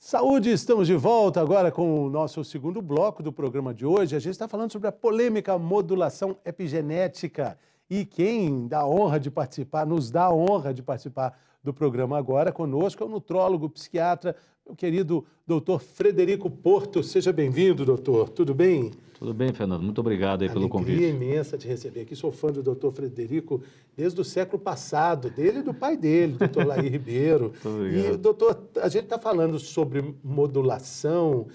Saúde, estamos de volta agora com o nosso segundo bloco do programa de hoje. A gente está falando sobre a polêmica modulação epigenética. E quem dá a honra de participar, nos dá a honra de participar do programa agora conosco é o nutrólogo, psiquiatra, meu querido doutor Frederico Porto. Seja bem-vindo, doutor. Tudo bem? Tudo bem, Fernando. Muito obrigado aí pelo convite. Alegria imensa de receber aqui. Sou fã do doutor Frederico desde o século passado, dele e do pai dele, doutor Laí Ribeiro. Muito obrigado. E, doutor, a gente está falando sobre modulação,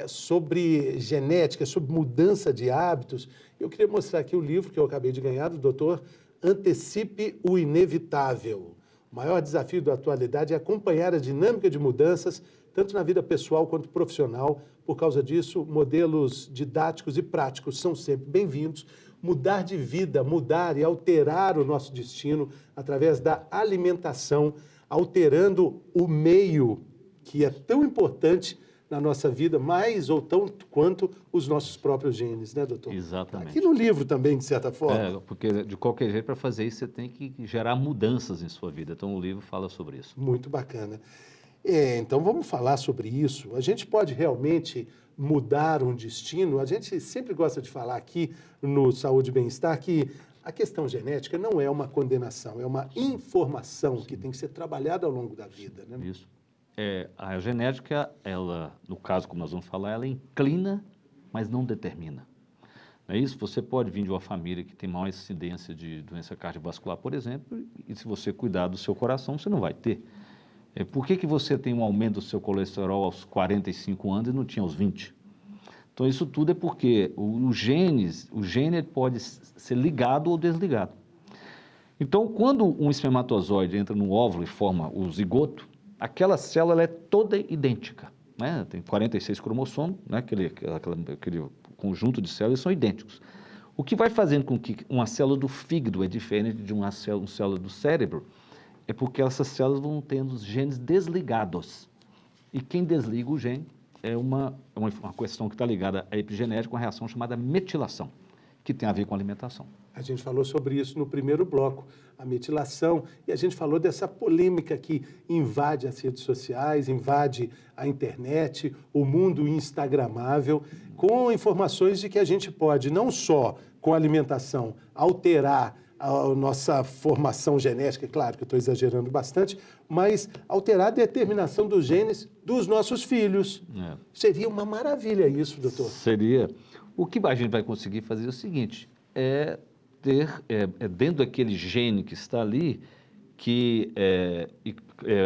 sobre genética, sobre mudança de hábitos. Eu queria mostrar aqui o livro que eu acabei de ganhar do doutor Antecipe o Inevitável. O maior desafio da atualidade é acompanhar a dinâmica de mudanças, tanto na vida pessoal quanto profissional. Por causa disso, modelos didáticos e práticos são sempre bem-vindos. Mudar de vida, mudar e alterar o nosso destino através da alimentação, alterando o meio, que é tão importante na nossa vida, mais ou tanto quanto os nossos próprios genes, né, doutor? Exatamente. Aqui no livro também, de certa forma. Porque de qualquer jeito, para fazer isso, você tem que gerar mudanças em sua vida. Então, o livro fala sobre isso. Muito bacana. Então vamos falar sobre isso. A gente pode realmente mudar um destino? A gente sempre gosta de falar aqui no Saúde e Bem-Estar que a questão genética não é uma condenação, é uma informação que tem que ser trabalhada ao longo da vida, né? Isso. A genética, ela, no caso como nós vamos falar, ela inclina, mas não determina. Não é isso? Você pode vir de uma família que tem maior incidência de doença cardiovascular, por exemplo, e se você cuidar do seu coração, você não vai ter. Por que você tem um aumento do seu colesterol aos 45 anos e não tinha aos 20? Então, isso tudo é porque o gene pode ser ligado ou desligado. Então, quando um espermatozoide entra no óvulo e forma o zigoto, aquela célula é toda idêntica, né? Tem 46 cromossomos, né? Aquele conjunto de células são idênticos. O que vai fazendo com que uma célula do fígado é diferente de uma célula do cérebro é porque essas células vão tendo os genes desligados. E quem desliga o gene é uma questão que está ligada à epigenética, uma reação chamada metilação, que tem a ver com alimentação. A gente falou sobre isso no primeiro bloco, a metilação, e a gente falou dessa polêmica que invade as redes sociais, invade a internet, o mundo instagramável, com informações de que a gente pode, não só com a alimentação, alterar a nossa formação genética, claro que eu estou exagerando bastante, mas alterar a determinação dos genes dos nossos filhos. Seria uma maravilha isso, doutor. Seria. O que a gente vai conseguir fazer é o seguinte, dentro daquele gene que está ali,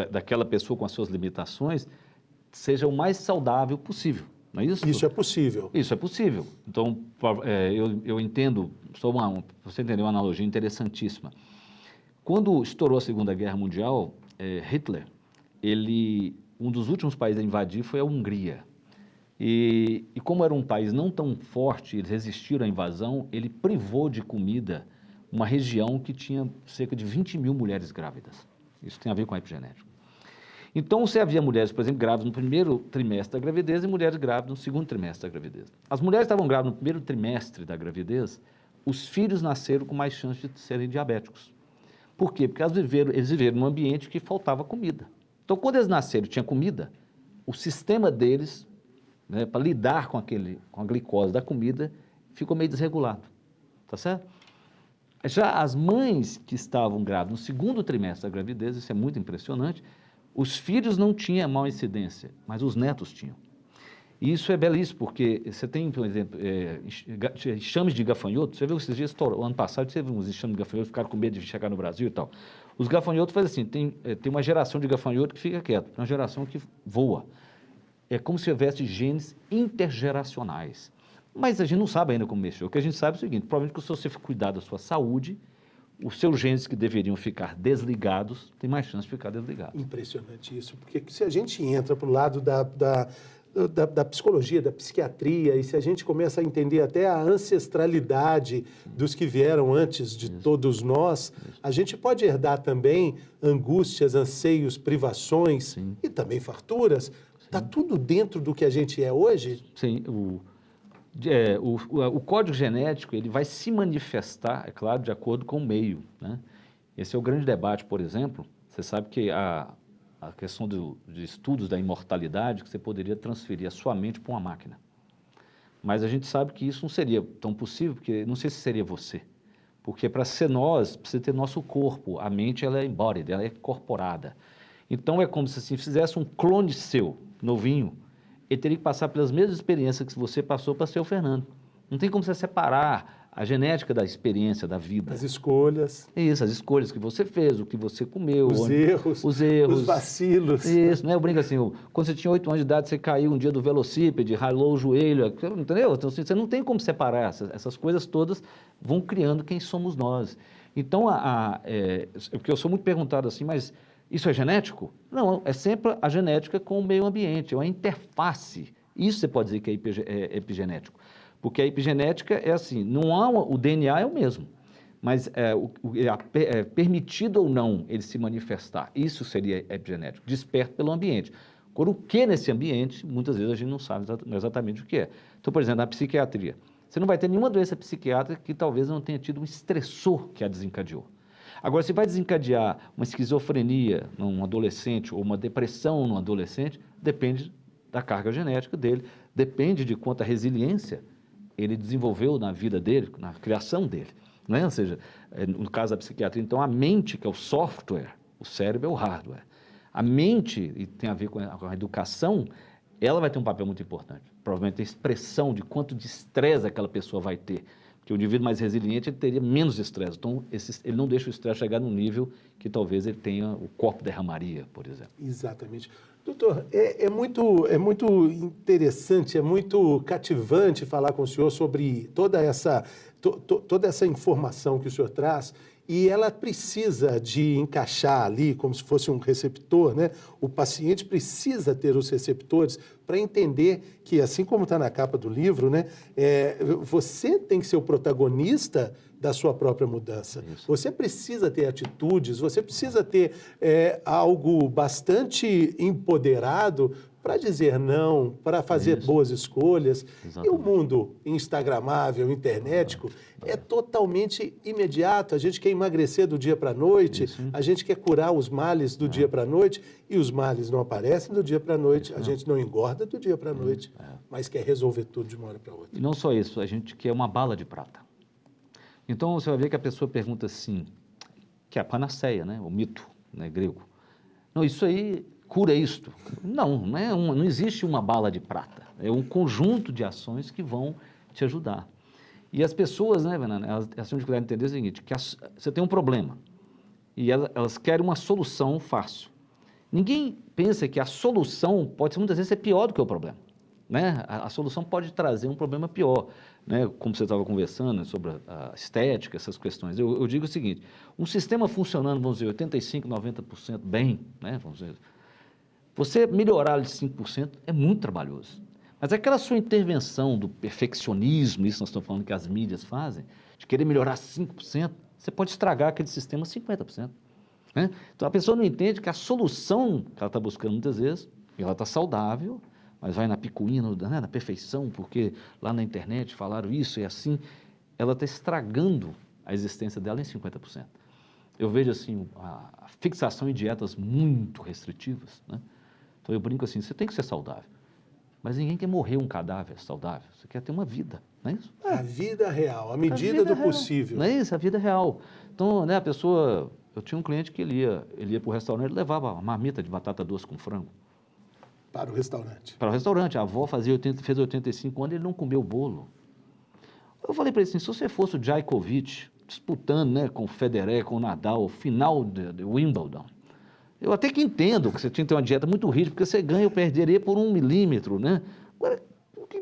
daquela pessoa com as suas limitações, seja o mais saudável possível. Não é isso? Isso é possível. Isso é possível. Então, eu entendo, você entendeu uma analogia interessantíssima. Quando estourou a Segunda Guerra Mundial, Hitler, um dos últimos países a invadir foi a Hungria. E como era um país não tão forte, eles resistiram à invasão, ele privou de comida uma região que tinha cerca de 20 mil mulheres grávidas. Isso tem a ver com a epigenética. Então, você havia mulheres, por exemplo, grávidas no primeiro trimestre da gravidez e mulheres grávidas no segundo trimestre da gravidez. As mulheres que estavam grávidas no primeiro trimestre da gravidez, os filhos nasceram com mais chance de serem diabéticos. Por quê? Porque eles viveram num ambiente que faltava comida. Então, quando eles nasceram e tinha comida, o sistema deles, né, para lidar com a glicose da comida, ficou meio desregulado. Tá certo? Já as mães que estavam grávidas no segundo trimestre da gravidez, isso é muito impressionante, os filhos não tinham maior incidência, mas os netos tinham. E isso é belíssimo, porque você tem, por exemplo, enxames de gafanhoto. Você viu esses dias, o ano passado, você viu uns enxames de gafanhoto, ficaram com medo de chegar no Brasil e tal. Os gafanhotos fazem assim, tem uma geração de gafanhoto que fica quieto, uma geração que voa. É como se houvesse genes intergeracionais. Mas a gente não sabe ainda como mexer. O que a gente sabe é o seguinte, provavelmente que se você cuidar da sua saúde, os seus genes que deveriam ficar desligados, têm mais chance de ficar desligados. Impressionante isso, porque se a gente entra para o lado da psicologia, da psiquiatria, e se a gente começa a entender até a ancestralidade dos que vieram antes de todos nós, a gente pode herdar também angústias, anseios, privações e também farturas. Está tudo dentro do que a gente é hoje? Sim, o código genético ele vai se manifestar, é claro, de acordo com o meio, né? Esse é o grande debate, por exemplo. Você sabe que a questão de estudos da imortalidade, que você poderia transferir a sua mente para uma máquina. Mas a gente sabe que isso não seria tão possível, porque não sei se seria você. Porque para ser nós, precisa ter nosso corpo. A mente, ela é embodied, ela é incorporada. Então, é como se assim, fizesse um clone seu, novinho, ele teria que passar pelas mesmas experiências que você passou para ser o Fernando. Não tem como você separar a genética da experiência, da vida. As escolhas. Isso, as escolhas que você fez, o que você comeu. Os erros. Os vacilos. Isso, né? Eu brinco assim, quando você tinha 8 anos de idade, você caiu um dia do velocípede, ralou o joelho, entendeu? Então, assim, você não tem como separar, essas coisas todas vão criando quem somos nós. Então, porque eu sou muito perguntado assim, mas isso é genético? Não, é sempre a genética com o meio ambiente, é uma interface. Isso você pode dizer que é epigenético. Porque a epigenética é assim, não há o DNA é o mesmo, mas é permitido ou não ele se manifestar. Isso seria epigenético, desperto pelo ambiente. Agora, o que nesse ambiente, muitas vezes a gente não sabe exatamente o que é. Então, por exemplo, na psiquiatria, você não vai ter nenhuma doença psiquiátrica que talvez não tenha tido um estressor que a desencadeou. Agora, se vai desencadear uma esquizofrenia num adolescente ou uma depressão num adolescente, depende da carga genética dele, depende de quanta resiliência ele desenvolveu na vida dele, na criação dele, né? Ou seja, no caso da psiquiatria, então a mente, que é o software, o cérebro é o hardware. A mente, e tem a ver com a educação, ela vai ter um papel muito importante. Provavelmente a expressão de quanto de estresse aquela pessoa vai ter. Porque o indivíduo mais resiliente, ele teria menos estresse. Então, ele não deixa o estresse chegar num nível que talvez ele tenha, o corpo derramaria, por exemplo. Exatamente. Doutor, é muito interessante, é muito cativante falar com o senhor sobre toda essa informação que o senhor traz, e ela precisa de encaixar ali como se fosse um receptor, né? O paciente precisa ter os receptores para entender que, assim como está na capa do livro, né, você tem que ser o protagonista da sua própria mudança. Isso. Você precisa ter atitudes, você precisa ter algo bastante empoderado para dizer não, para fazer boas escolhas. Exatamente. E o mundo instagramável, internetico, é totalmente imediato. A gente quer emagrecer do dia para a noite, a gente quer curar os males do dia para a noite, e os males não aparecem do dia para a noite, a gente não engorda do dia para a noite, mas quer resolver tudo de uma hora para outra. E não só isso, a gente quer uma bala de prata. Então, você vai ver que a pessoa pergunta assim, que é a panaceia, né? O mito, né, grego. Não, isso aí cura isto. Não existe uma bala de prata. É um conjunto de ações que vão te ajudar. E as pessoas, né, Fernanda, elas têm dificuldade de entender o seguinte, que você tem um problema e elas querem uma solução fácil. Ninguém pensa que a solução pode muitas vezes ser pior do que o problema. Né? A solução pode trazer um problema pior, né? Como você estava conversando sobre a estética, essas questões. Eu digo o seguinte, um sistema funcionando, vamos dizer, 85%, 90% bem, né? Vamos dizer, você melhorar de 5% é muito trabalhoso. Mas aquela sua intervenção do perfeccionismo, isso nós estamos falando que as mídias fazem, de querer melhorar 5%, você pode estragar aquele sistema 50%. Né? Então a pessoa não entende que a solução que ela está buscando muitas vezes, ela está saudável, mas vai na picuinha, na perfeição, porque lá na internet falaram isso e assim, ela está estragando a existência dela em 50%. Eu vejo assim, a fixação em dietas muito restritivas, né? Então eu brinco assim, você tem que ser saudável, mas ninguém quer morrer um cadáver saudável, você quer ter uma vida, não é isso? A vida real, a medida do possível. Não é isso, a vida real. Então, né, a pessoa, eu tinha um cliente que ele ia para o restaurante, ele levava uma marmita de batata doce com frango. Para o restaurante. Para o restaurante. A avó fez 85 anos e ele não comeu o bolo. Eu falei para ele assim, se você fosse o Djokovic, disputando, né, com o Federer, com o Nadal, final de Wimbledon, eu até que entendo que você tinha que ter uma dieta muito rígida, porque você ganha ou perderia por 1 milímetro, né? Agora,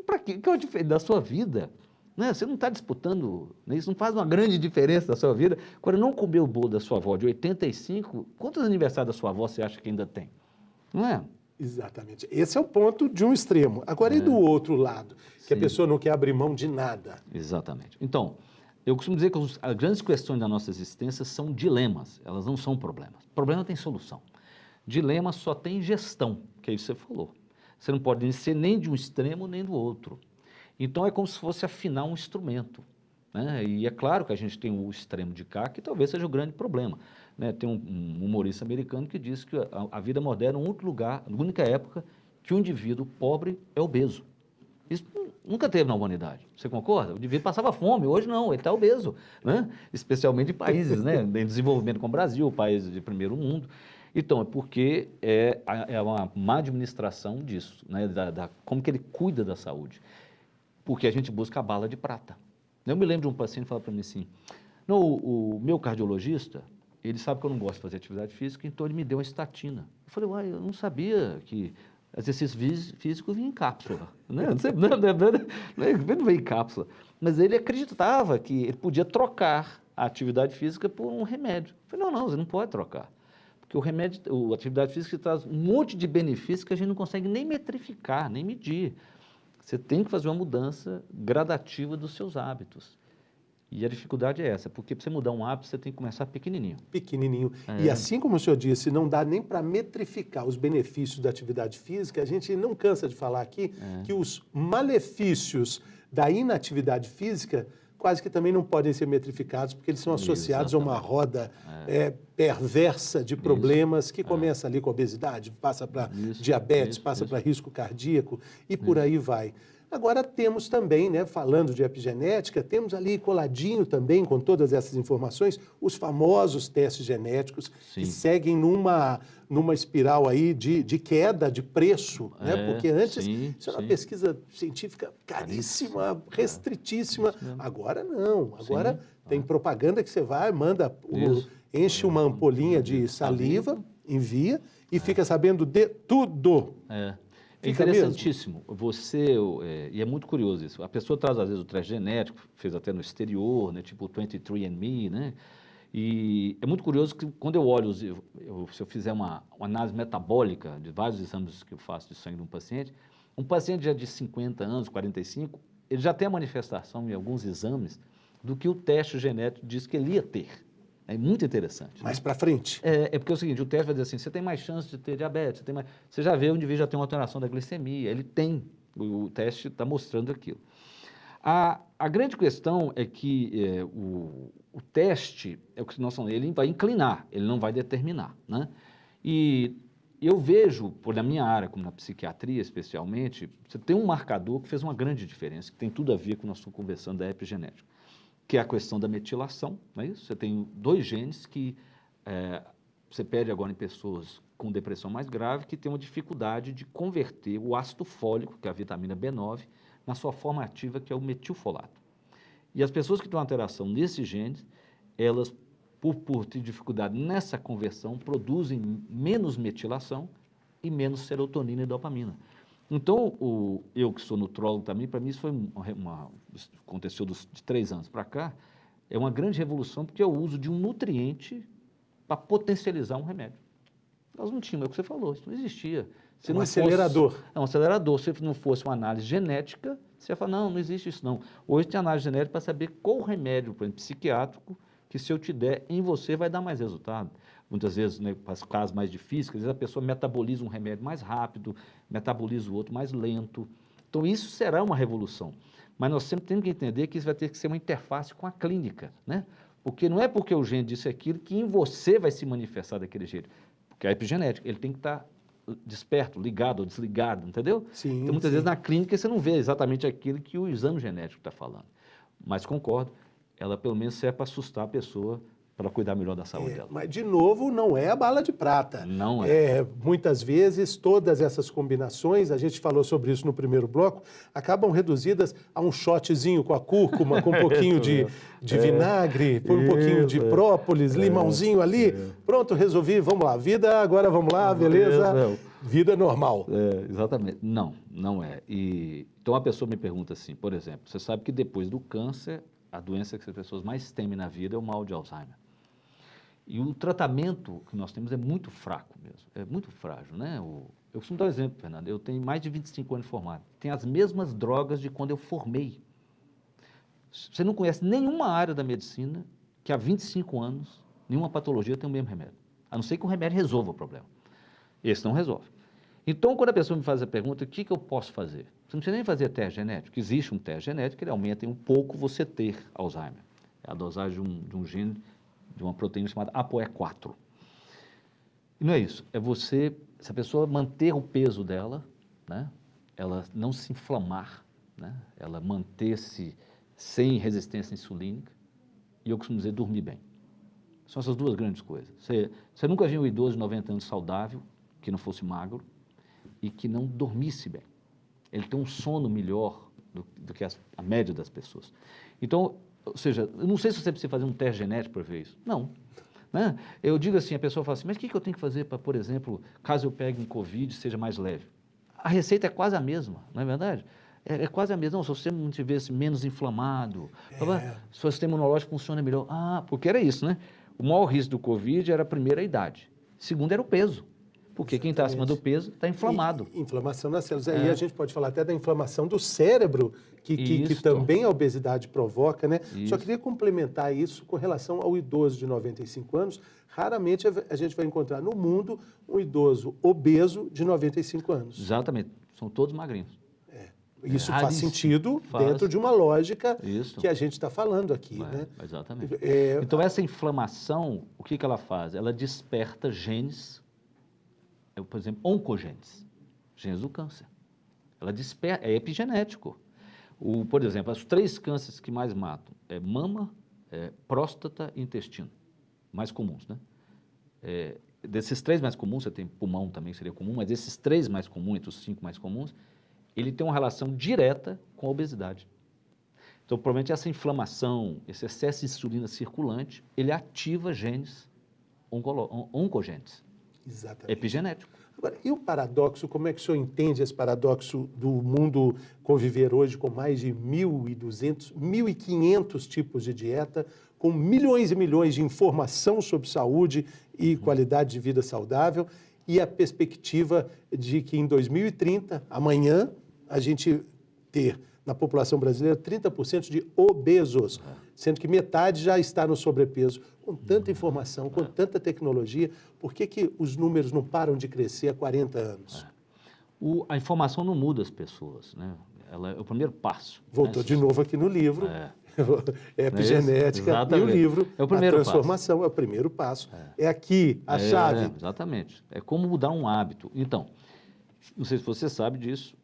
para quê? Que é a diferença da sua vida? Né? Você não está disputando, né? Isso não faz uma grande diferença da sua vida. Agora, não comer o bolo da sua avó de 85, quantos aniversários da sua avó você acha que ainda tem? Não é? Exatamente. Esse é o ponto de um extremo. Agora, e do outro lado? Que a pessoa não quer abrir mão de nada. Exatamente. Então, eu costumo dizer que as grandes questões da nossa existência são dilemas, elas não são problemas. Problema tem solução. Dilema só tem gestão, que é isso que você falou. Você não pode ser nem de um extremo nem do outro. Então, é como se fosse afinar um instrumento. Né? E é claro que a gente tem o extremo de cá, que talvez seja o grande problema. né? Tem um humorista americano que diz que a vida moderna é o único lugar, a única época que o indivíduo pobre é obeso. Isso nunca teve na humanidade. Você concorda? O indivíduo passava fome, hoje não, ele está obeso, né? Especialmente em países, né, em desenvolvimento como o Brasil, países de primeiro mundo. Então, é porque é uma má administração disso, né, como que ele cuida da saúde. Porque a gente busca a bala de prata. Eu me lembro de um paciente que falava para mim assim, não, o meu cardiologista, ele sabe que eu não gosto de fazer atividade física, então ele me deu uma estatina. Eu falei, uai, eu não sabia que exercício físico vinha em cápsula, né? Não veio em cápsula. Mas ele acreditava que ele podia trocar a atividade física por um remédio. Eu falei, não, você não pode trocar. Porque o remédio, a atividade física traz um monte de benefícios que a gente não consegue nem metrificar, nem medir. Você tem que fazer uma mudança gradativa dos seus hábitos. E a dificuldade é essa, porque para você mudar um hábito, você tem que começar pequenininho. Pequenininho. E assim como o senhor disse, não dá nem para metrificar os benefícios da atividade física, a gente não cansa de falar aqui que os malefícios da inatividade física quase que também não podem ser metrificados, porque eles são associados a uma roda perversa de problemas que começa ali com obesidade, passa para diabetes, passa para risco cardíaco e por aí vai. Agora temos também, né, falando de epigenética, temos ali coladinho também com todas essas informações, os famosos testes genéticos que seguem numa espiral aí de queda de preço, né? Porque antes isso era uma pesquisa científica caríssima, restritíssima. Agora não, agora tem propaganda que você vai, manda, enche uma ampolinha de saliva, envia e fica sabendo de tudo. É interessantíssimo. E é muito curioso isso. A pessoa traz, às vezes, o teste genético, fez até no exterior, né, tipo o 23andMe, né? E é muito curioso que quando eu olho, se eu fizer uma análise metabólica de vários exames que eu faço de sangue de um paciente já de 50 anos, 45, ele já tem a manifestação em alguns exames do que o teste genético diz que ele ia ter. É muito interessante. Mais para frente. É porque é o seguinte, o teste vai dizer assim, você tem mais chance de ter diabetes, você já vê o indivíduo já tem uma alteração da glicemia, ele tem, o teste está mostrando aquilo. A grande questão é que o teste, é o que nós falamos, ele vai inclinar, ele não vai determinar, né? E eu vejo, na minha área, como na psiquiatria especialmente, você tem um marcador que fez uma grande diferença, que tem tudo a ver com o que nós estamos conversando da epigenética, que é a questão da metilação, não é isso? Você tem 2 genes que você pede agora em pessoas com depressão mais grave que tem uma dificuldade de converter o ácido fólico, que é a vitamina B9, na sua forma ativa, que é o metilfolato. E as pessoas que têm uma alteração nesses genes, elas, por ter dificuldade nessa conversão, produzem menos metilação e menos serotonina e dopamina. Então, eu que sou nutrólogo também, para mim isso foi aconteceu de 3 anos para cá, é uma grande revolução, porque é o uso de um nutriente para potencializar um remédio. Nós não tínhamos, é o que você falou, isso não existia. Se não acelerador. É um acelerador. Se não fosse uma análise genética, você ia falar, não existe isso não. Hoje tem análise genética para saber qual remédio, por exemplo, psiquiátrico, que se eu te der em você vai dar mais resultado. Muitas vezes, né, para os casos mais difíceis, às vezes a pessoa metaboliza um remédio mais rápido, metaboliza o outro mais lento. Então, isso será uma revolução. Mas nós sempre temos que entender que isso vai ter que ser uma interface com a clínica, né? Porque não é porque o gene disse aquilo que em você vai se manifestar daquele jeito. Porque a epigenética, ele tem que estar desperto, ligado ou desligado, entendeu? Sim, então, muitas vezes na clínica você não vê exatamente aquilo que o exame genético está falando. Mas concordo, ela pelo menos serve para assustar a pessoa para cuidar melhor da saúde dela. Mas, de novo, não é a bala de prata. Não é. Muitas vezes, todas essas combinações, a gente falou sobre isso no primeiro bloco, acabam reduzidas a um shotzinho com a cúrcuma, com um pouquinho de vinagre, põe um pouquinho de própolis, limãozinho ali. Pronto, resolvi, vamos lá. Vida, agora vamos lá, beleza? Vida normal. Exatamente. Não é. Então, a pessoa me pergunta assim, por exemplo, você sabe que depois do câncer, a doença que as pessoas mais temem na vida é o mal de Alzheimer. E o tratamento que nós temos é muito fraco mesmo, é muito frágil, né? Eu costumo dar um exemplo, Fernando, eu tenho mais de 25 anos de formado, tenho as mesmas drogas de quando eu formei. Você não conhece nenhuma área da medicina que há 25 anos, nenhuma patologia tem o mesmo remédio, a não ser que o remédio resolva o problema. Esse não resolve. Então, quando a pessoa me faz a pergunta, o que eu posso fazer? Você não precisa nem fazer teste genético, existe um teste genético que ele aumenta em um pouco você ter Alzheimer. É a dosagem de um gene de uma proteína chamada ApoE4. E não é isso, é você, se a pessoa manter o peso dela, né, ela não se inflamar, né, ela manter-se sem resistência insulínica, e eu costumo dizer dormir bem. São essas duas grandes coisas. Você nunca viu um idoso de 90 anos saudável, que não fosse magro, e que não dormisse bem. Ele tem um sono melhor do que a média das pessoas. Então, ou seja, eu não sei se você precisa fazer um teste genético para ver isso. Não. Né? Eu digo assim, a pessoa fala assim, mas o que eu tenho que fazer para, por exemplo, caso eu pegue um Covid, seja mais leve? A receita é quase a mesma, não é verdade? É quase a mesma. Não, se você não tivesse menos inflamado, se o sistema imunológico funciona melhor. Ah, porque era isso, né? O maior risco do Covid era, primeiro, a idade. Segundo, era o peso. Porque quem está acima do peso está inflamado. Inflamação nas células. Aí a gente pode falar até da inflamação do cérebro, que também a obesidade provoca, né? Só queria complementar isso com relação ao idoso de 95 anos. Raramente a gente vai encontrar no mundo um idoso obeso de 95 anos. Exatamente. São todos magrinhos. Isso faz sentido dentro de uma lógica que a gente está falando aqui, né? Exatamente. Então, essa inflamação, o que ela faz? Ela desperta genes, por exemplo, oncogenes, genes do câncer. Ela desperta, é epigenético. Por exemplo, os 3 cânceres que mais matam é mama, próstata e intestino, mais comuns, né? Desses 3 mais comuns, você tem pulmão também seria comum, mas esses 3 mais comuns, entre os 5 mais comuns, ele tem uma relação direta com a obesidade. Então, provavelmente essa inflamação, esse excesso de insulina circulante, ele ativa genes oncogenes. Exatamente. Epigenético. Agora, e o paradoxo, como é que o senhor entende esse paradoxo do mundo conviver hoje com mais de 1.200, 1.500 tipos de dieta, com milhões e milhões de informação sobre saúde e qualidade de vida saudável, e a perspectiva de que em 2030, amanhã, a gente ter na população brasileira 30% de obesos, sendo que metade já está no sobrepeso. Com tanta informação, com tanta tecnologia, por que os números não param de crescer há 40 anos? A informação não muda as pessoas, né? Ela é o primeiro passo. Voltou de novo aqui no livro, epigenética, e o livro, é o primeiro a transformação, passo. É o primeiro passo. É aqui a chave. Exatamente. É como mudar um hábito. Então, não sei se você sabe disso,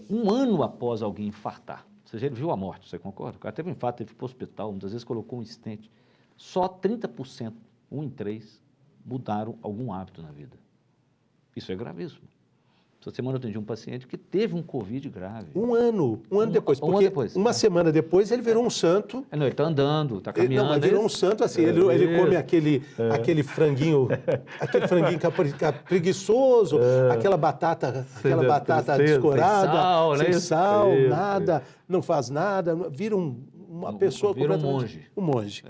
1 ano após alguém infartar, ou seja, ele viu a morte, você concorda? O cara teve um infarto, teve que ir para o hospital, muitas vezes colocou um stent. Só 30%, 1 em 3, mudaram algum hábito na vida. Isso é gravíssimo. Essa semana eu atendi um paciente que teve um Covid grave. Um ano depois. Um ano depois. Uma semana depois ele virou um santo. Não, ele está andando, está caminhando. Não, mas virou um santo assim, ele come aquele franguinho, preguiçoso, aquela batata descorada, sem sal, nada, não faz nada, vira uma pessoa completamente... Um monge.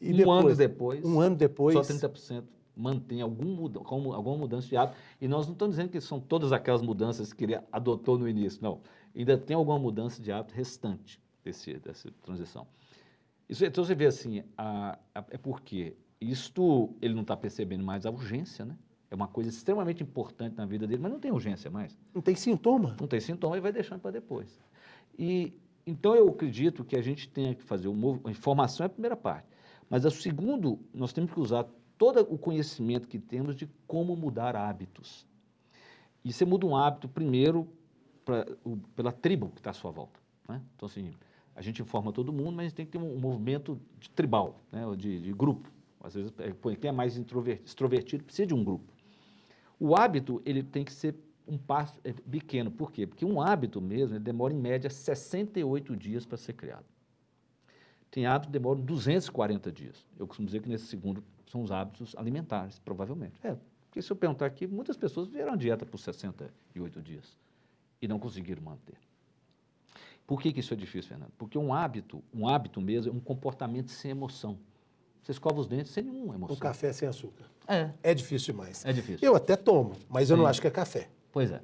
E depois, um ano depois, só 30% mantém alguma mudança de hábito. E nós não estamos dizendo que são todas aquelas mudanças que ele adotou no início, não. Ainda tem alguma mudança de hábito restante dessa transição. Então você vê assim, é porque ele não está percebendo mais a urgência, né? É uma coisa extremamente importante na vida dele, mas não tem urgência mais. Não tem sintoma. Não tem sintoma e vai deixando para depois. Então eu acredito que a gente tenha que fazer a informação é a primeira parte. Mas o segundo, nós temos que usar todo o conhecimento que temos de como mudar hábitos. E você muda um hábito primeiro pela tribo que está à sua volta, né? Então, assim, a gente informa todo mundo, mas a gente tem que ter um movimento tribal, né? de grupo. Às vezes, quem é mais extrovertido precisa de um grupo. O hábito, ele tem que ser um passo pequeno. Por quê? Porque um hábito mesmo, ele demora em média 68 dias para ser criado. Tem hábitos que demoram 240 dias. Eu costumo dizer que nesse segundo são os hábitos alimentares, provavelmente. Porque se eu perguntar aqui, muitas pessoas fizeram a dieta por 68 dias e não conseguiram manter. Por que isso é difícil, Fernando? Porque um hábito mesmo é um comportamento sem emoção. Você escova os dentes sem nenhuma emoção. Um café sem açúcar. É difícil demais. É difícil. Eu até tomo, mas eu não acho que é café. Pois é.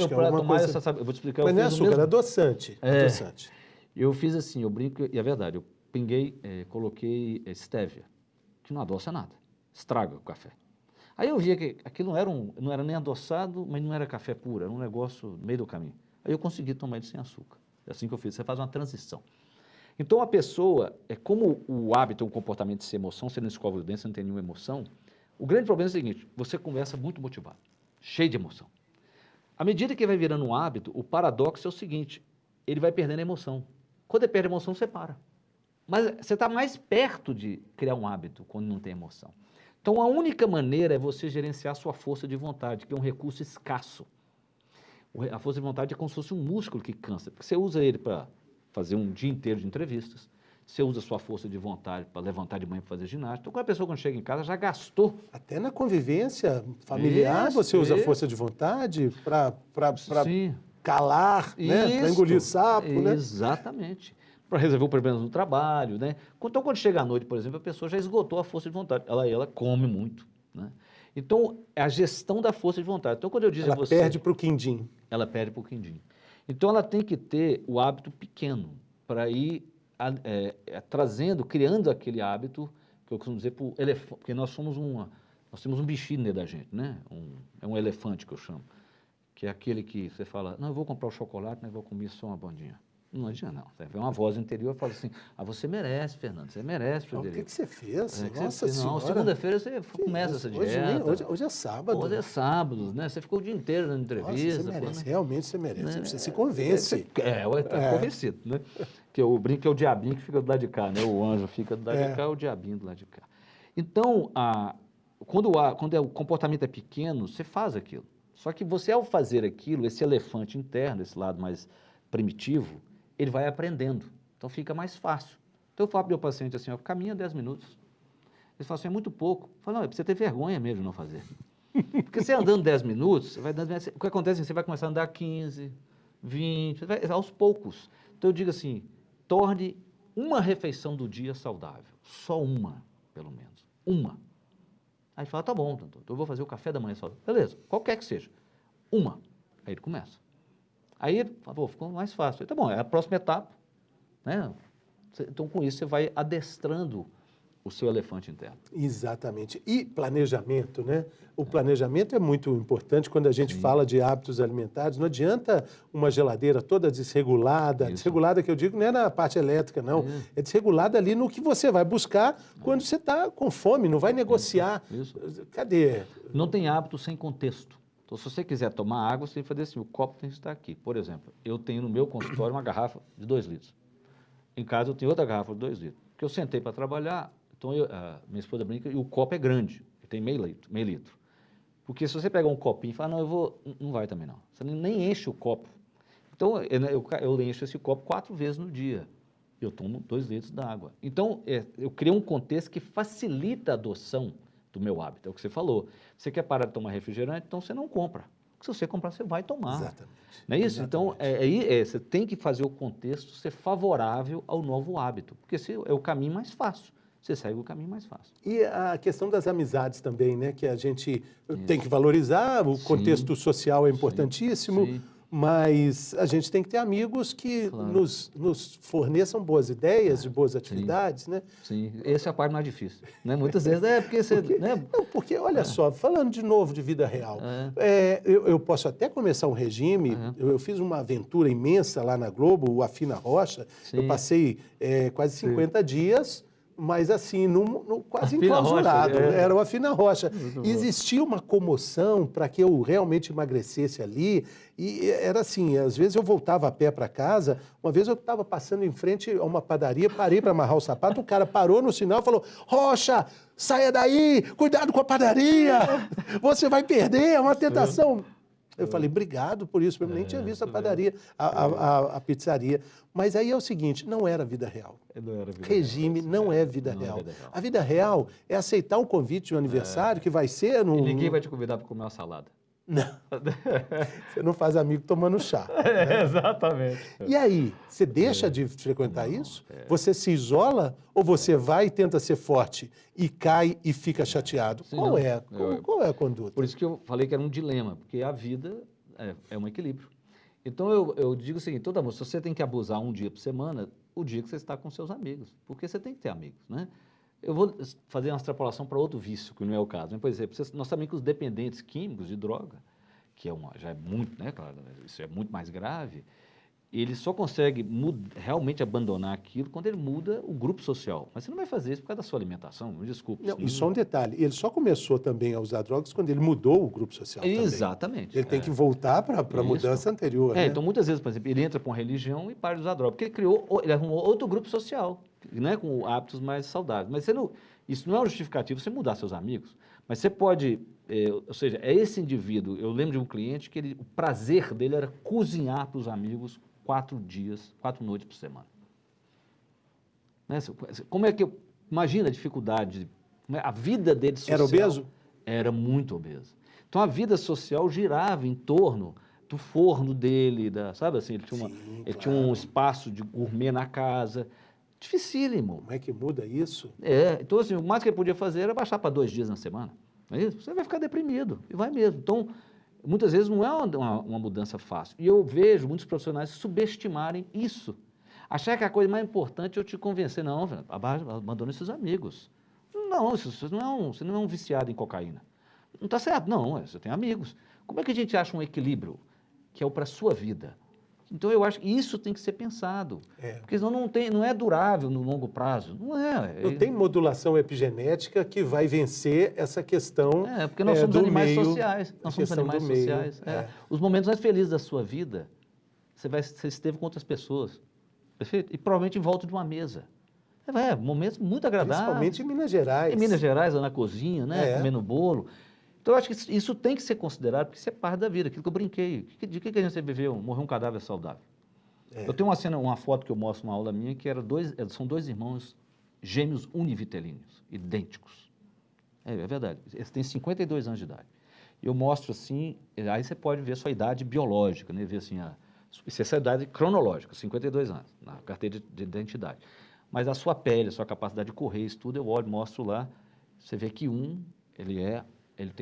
Para tomar essa... Eu vou te explicar. Mas não é açúcar, é adoçante. Adoçante. Eu fiz assim, eu brinco, e é verdade, eu coloquei stevia, que não adoça nada, estraga o café. Aí eu via que aquilo não era nem adoçado, mas não era café puro, era um negócio no meio do caminho. Aí eu consegui tomar ele sem açúcar. É assim que eu fiz, você faz uma transição. Então, a pessoa, como o hábito é um comportamento sem emoção, você não escova o dente, você não tem nenhuma emoção, o grande problema é o seguinte, você conversa muito motivado, cheio de emoção. À medida que vai virando um hábito, o paradoxo é o seguinte, ele vai perdendo a emoção. Quando ele perde a emoção, você para. Mas você está mais perto de criar um hábito quando não tem emoção. Então, a única maneira é você gerenciar a sua força de vontade, que é um recurso escasso. A força de vontade é como se fosse um músculo que cansa, porque você usa ele para fazer um dia inteiro de entrevistas, você usa a sua força de vontade para levantar de manhã para fazer ginástica. Então, quando a pessoa quando chega em casa já gastou. Até na convivência familiar você usa a força de vontade para calar, né? Para engolir sapo, né? Exatamente. Para resolver problemas no trabalho, né? Então, quando chega à noite, por exemplo, a pessoa já esgotou a força de vontade. Ela come muito, né? Então, é a gestão da força de vontade. Então, quando eu disse a você... Ela perde para o quindim. Ela perde para o quindim. Então, ela tem que ter o hábito pequeno para ir trazendo, criando aquele hábito, que eu costumo dizer, para o elefante, porque nós temos um bichinho dentro da gente, né? É um elefante que eu chamo, que é aquele que você fala, não, eu vou comprar o chocolate, mas vou comer só uma bandinha. Não adianta, não. Vem uma voz interior e fala assim, você merece, Fernando, você merece, Frederico. O que você fez? Nossa Senhora. Não, segunda-feira você começa essa dieta. Hoje é sábado. Hoje é sábado, né? Você ficou o dia inteiro na entrevista. Nossa, você merece, realmente você merece. Você se convence. Tá convencido, né? Que eu brinco que é o diabinho que fica do lado de cá, né? O anjo fica do lado de cá, o diabinho do lado de cá. Então, quando o comportamento é pequeno, você faz aquilo. Só que você, ao fazer aquilo, esse elefante interno, esse lado mais primitivo, ele vai aprendendo, então fica mais fácil. Então eu falo para o meu paciente assim, caminha 10 minutos. Ele fala assim, é muito pouco. Eu falo, não, é para você ter vergonha mesmo de não fazer. Porque você andando 10 minutos, o que acontece é que você vai começar a andar 15, 20, aos poucos. Então eu digo assim, torne uma refeição do dia saudável, só uma, pelo menos, uma. Aí ele fala, tá bom, doutor, eu vou fazer o café da manhã saudável. Beleza, qualquer que seja, uma. Aí ele começa. Aí ele falou, ficou mais fácil. Falei, tá bom, é a próxima etapa, né? Então, com isso, você vai adestrando o seu elefante interno. Exatamente. E planejamento, né? O planejamento é muito importante quando a gente fala de hábitos alimentares. Não adianta uma geladeira toda desregulada. Isso. Desregulada que eu digo não é na parte elétrica, não. É desregulada ali no que você vai buscar quando você está com fome, não vai negociar. Isso. Cadê? Não tem hábito sem contexto. Então, se você quiser tomar água, você tem que fazer assim, o copo tem que estar aqui. Por exemplo, eu tenho no meu consultório uma garrafa de 2 litros. Em casa eu tenho outra garrafa de 2 litros. Porque eu sentei para trabalhar, então minha esposa brinca, e o copo é grande, tem meio litro. Porque se você pegar um copinho e falar, não, não vai também não. Você nem enche o copo. Então, eu encho esse copo 4 vezes no dia. Eu tomo 2 litros d'água. Então, eu criei um contexto que facilita a adoção do meu hábito, é o que você falou. Você quer parar de tomar refrigerante, então você não compra. Porque se você comprar, você vai tomar. Exatamente. Não é isso? Exatamente. Então, você tem que fazer o contexto ser favorável ao novo hábito, porque esse é o caminho mais fácil. Você segue o caminho mais fácil. E a questão das amizades também, né? Que a gente tem que valorizar, o contexto social é importantíssimo. Sim. Mas a gente tem que ter amigos que nos forneçam boas ideias, de boas atividades, né? Sim, essa é a parte mais difícil. Né? Muitas vezes porque você... Porque, olha só, falando de novo de vida real, eu posso até começar um regime, eu fiz uma aventura imensa lá na Globo, o Afina Rocha, eu passei quase 50 dias... mas assim, quase enclausurado. Era o Afina Rocha. Existia uma comoção para que eu realmente emagrecesse ali. E era assim, às vezes eu voltava a pé para casa, uma vez eu estava passando em frente a uma padaria, parei para amarrar o sapato, o cara parou no sinal e falou, Rocha, saia daí, cuidado com a padaria, você vai perder, é uma tentação. Eu falei, obrigado por isso, eu nem tinha visto a padaria, a pizzaria. Mas aí é o seguinte, não era vida real. Regime não é vida real. A vida real é aceitar um convite de um aniversário que vai ser... E ninguém vai te convidar para comer uma salada. Não. Você não faz amigo tomando chá. Né? Exatamente. E aí, você deixa de frequentar isso? Você se isola ou você vai e tenta ser forte e cai e fica chateado? Sim, qual é a conduta? Por isso que eu falei que era um dilema, porque a vida é um equilíbrio. Então eu digo o seguinte, se você tem que abusar um dia por semana, o dia que você está com seus amigos, porque você tem que ter amigos, né? Eu vou fazer uma extrapolação para outro vício, que não é o caso. Né? Por exemplo, nós também com os dependentes químicos de droga, que já é muito, né, claro, isso é muito mais grave, ele só consegue realmente abandonar aquilo quando ele muda o grupo social. Mas você não vai fazer isso por causa da sua alimentação, me desculpe. Não, e só um detalhe, ele só começou também a usar drogas quando ele mudou o grupo social também. Exatamente. Ele tem que voltar para a mudança anterior, né? Então muitas vezes, por exemplo, ele entra para uma religião e para de usar droga, porque ele arrumou outro grupo social, né, com hábitos mais saudáveis. Mas isso não é um justificativo você mudar seus amigos, mas você pode, ou seja, esse indivíduo, eu lembro de um cliente que o prazer dele era cozinhar para os amigos 4 noites por semana. Né? Como é que imagina a dificuldade, a vida dele social. Era obeso? Era muito obeso. Então a vida social girava em torno do forno dele, sabe assim, ele tinha um espaço de gourmet na casa. Dificílimo. Como é que muda isso? Então assim, o mais que ele podia fazer era baixar para 2 dias na semana. Não é isso? Você vai ficar deprimido, e vai mesmo. Então, muitas vezes não é uma mudança fácil. E eu vejo muitos profissionais subestimarem isso. Achar que a coisa mais importante é eu te convencer. Não, abandone seus amigos. Não, você não é um viciado em cocaína. Não está certo, não, você tem amigos. Como é que a gente acha um equilíbrio que é o para a sua vida? Então, eu acho que isso tem que ser pensado. Porque senão não é durável no longo prazo. Não é. Não tem modulação epigenética que vai vencer essa questão porque nós somos animais sociais. Nós somos animais do meio, sociais. Os momentos mais felizes da sua vida, você esteve com outras pessoas. Perfeito? E provavelmente em volta de uma mesa. Momentos muito agradáveis. Principalmente em Minas Gerais. Em Minas Gerais, na cozinha, né? Comendo bolo. Então, eu acho que isso tem que ser considerado, porque isso é parte da vida, aquilo que eu brinquei. De que a gente viveu? Morreu um cadáver saudável. Eu tenho uma foto que eu mostro numa aula minha, que são 2 irmãos gêmeos univitelíneos, idênticos. É verdade. Eles têm 52 anos de idade. Eu mostro assim, aí você pode ver a sua idade biológica, né? Ver assim, isso é a sua idade cronológica, 52 anos, na carteira de identidade. Mas a sua pele, a sua capacidade de correr, isso tudo, eu olho, mostro lá, você vê que ele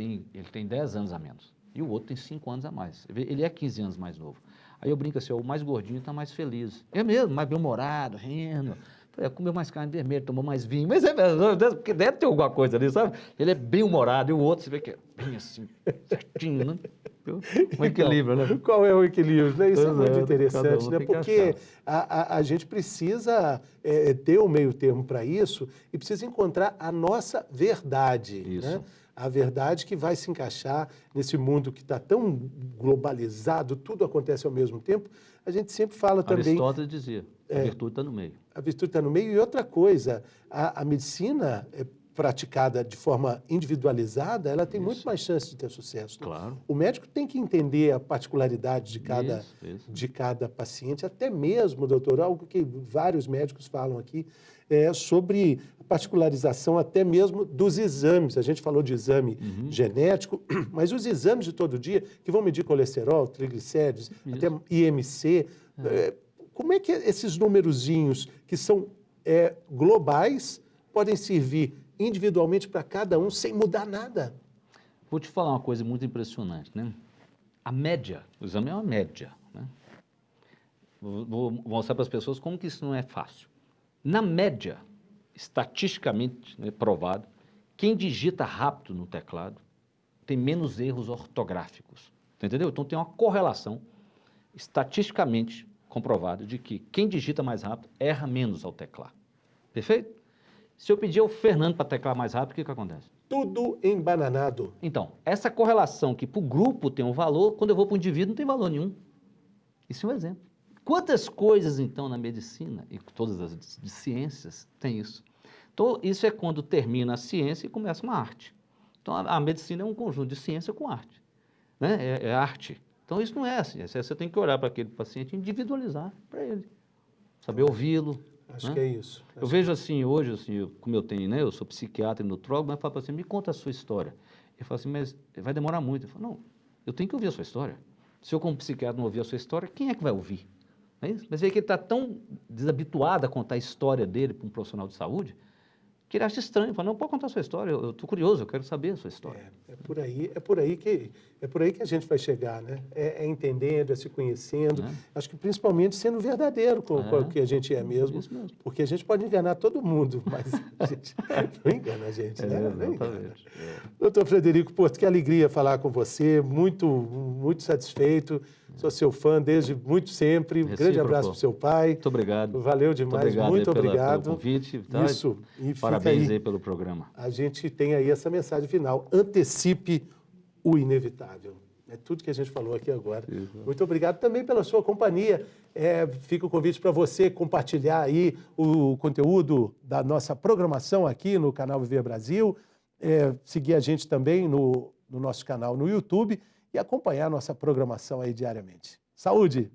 tem 10 anos a menos. E o outro tem 5 anos a mais. Ele é 15 anos mais novo. Aí eu brinco assim, o mais gordinho está mais feliz. É mesmo, mais bem-humorado, rindo. Comeu mais carne vermelha, tomou mais vinho. Mas porque deve ter alguma coisa ali, sabe? Ele é bem-humorado. E o outro, você vê que é bem assim, certinho, né? Um equilíbrio, né? Qual é o equilíbrio? Né? Isso é muito interessante, né? Porque a gente precisa ter um meio termo para isso e precisa encontrar a nossa verdade. Isso. Né? A verdade que vai se encaixar nesse mundo que está tão globalizado, tudo acontece ao mesmo tempo. A gente sempre fala também... Aristóteles dizia, a virtude está no meio. A virtude está no meio. E outra coisa, a medicina praticada de forma individualizada, ela tem muito mais chance de ter sucesso. Né? Claro. O médico tem que entender a particularidade de cada paciente, até mesmo, doutor, algo que vários médicos falam aqui, sobre a particularização até mesmo dos exames. A gente falou de exame genético, mas os exames de todo dia, que vão medir colesterol, triglicéridos, até IMC, como é que esses numerozinhos que são globais podem servir individualmente para cada um sem mudar nada? Vou te falar uma coisa muito impressionante, né? A média, o exame é uma média, né? Vou mostrar para as pessoas como que isso não é fácil. Na média, estatisticamente, né, provado, quem digita rápido no teclado tem menos erros ortográficos. Entendeu? Então tem uma correlação estatisticamente comprovada de que quem digita mais rápido erra menos ao teclar. Perfeito? Se eu pedir ao Fernando para teclar mais rápido, o que acontece? Tudo embananado. Então, essa correlação que para o grupo tem um valor, quando eu vou para o indivíduo não tem valor nenhum. Isso é um exemplo. Quantas coisas, então, na medicina, e todas as de ciências, tem isso? Então, isso é quando termina a ciência e começa uma arte. Então, a medicina é um conjunto de ciência com arte. Né? É arte. Então, isso não é assim. Você tem que olhar para aquele paciente e individualizar para ele. Saber ouvi-lo. Acho que é isso. Eu vejo assim, hoje, assim, como eu tenho, né? Eu sou psiquiatra e nutrólogo, mas eu falo para você, me conta a sua história. Eu falo assim, mas vai demorar muito. Eu falo, não, eu tenho que ouvir a sua história. Se eu, como psiquiatra, não ouvir a sua história, quem é que vai ouvir? Não é isso? Mas vê que ele está tão desabituado a contar a história dele para um profissional de saúde, que ele acha estranho. Fala, não, pode contar a sua história, eu estou curioso, eu quero saber a sua história. É por aí que a gente vai chegar, né? Entendendo, se conhecendo, acho que principalmente sendo verdadeiro com o que a gente é mesmo, porque a gente pode enganar todo mundo, mas a gente não engana a gente, né? Não engana. Doutor Frederico Porto, que alegria falar com você, muito, muito satisfeito Sou seu fã desde muito sempre. Um grande abraço para o seu pai. Muito obrigado. Valeu demais, muito obrigado. Pelo convite. Tá? Isso. E parabéns aí pelo programa. A gente tem aí essa mensagem final. Antecipe o inevitável. É tudo que a gente falou aqui agora. Isso. Muito obrigado também pela sua companhia. Fica o convite para você compartilhar aí o conteúdo da nossa programação aqui no canal Viver Brasil, seguir a gente também no nosso canal no YouTube e acompanhar a nossa programação aí diariamente. Saúde!